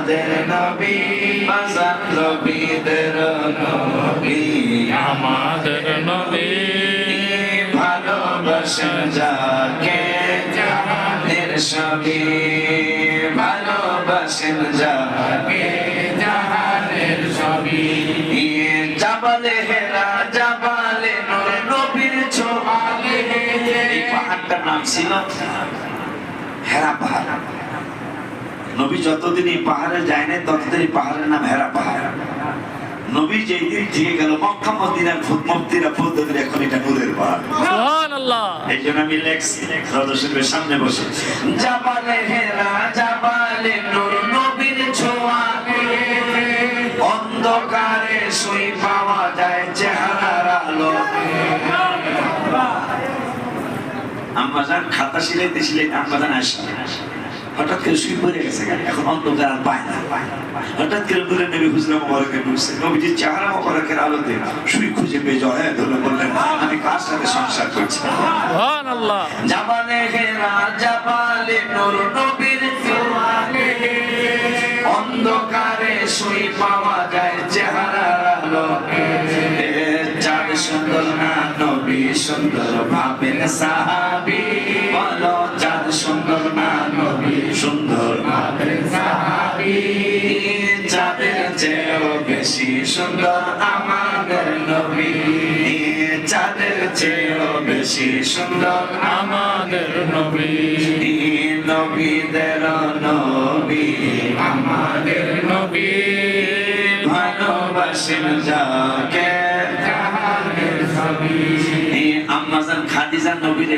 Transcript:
আমাদের নবী বাজান নবীদের নবী আমাদের নবী ভালোবাসেন যাকে জাহানের সবই ভালোবাসেন যাকে জাহানের সবই জাবালে হেরা জাবালে নূর নবীর ছোঁয়া এই পাহাড়টার নাম ছিল হেরা পাহাড়। নবী যতদিন এই পাহাড়ে যায় না ততদিন এই পাহাড়ের নাম হেরা পাহাড়। নবী যেই দিন থেকে গেল মক্কা মদিনার মুফতিরা পদ্ধতির এখন এটা নূরের পাহাড়। সুবহানাল্লাহ। এই জন্য আমি লেখছি রদশিল্পের সামনে বসে জাবালে হেরা জাবালে নূর নবীর ছোঁয়া অন্ধকারে সই পাওয়া যায় চেহারার আলো। আম্মাজান খাতা সিলাইতে সিলাইতে আম্মাজান আসে হঠাৎ করে শুয়ে পড়ে গেছে, এখন অন্ধকার আর পায় না। হঠাৎ করে দূরে নবী হুজরা মোবারকে ঢুকছে, নবীজির চেহারা মোবারকের আলোতে শুই খুঁজে পেয়ে জড়ায় ধরে বললেন আমি কার সাথে সংসার করছি। সুবহানাল্লাহ। জাবালে হেরা জাবালে নূর নবীর ছোঁয়া অন্ধকারে শুই পাওয়া যায় চেহারার আলো। চাঁদ সুন্দর না নবী সুন্দর ভাবেন সাহাবী বলো চাঁদ সুন্দর না নবী সুন্দর ভাবেন সাহাবী চাঁদের চেয়েও বেশি সুন্দর আমাদের নবী চাঁদের চেয়েও বেশি সুন্দর আমাদের নবী নবীদের নবী আমাদের নবী ভালোবাসেন যাকে জাহানের সবই আম্মাজান খাদিজা নবীর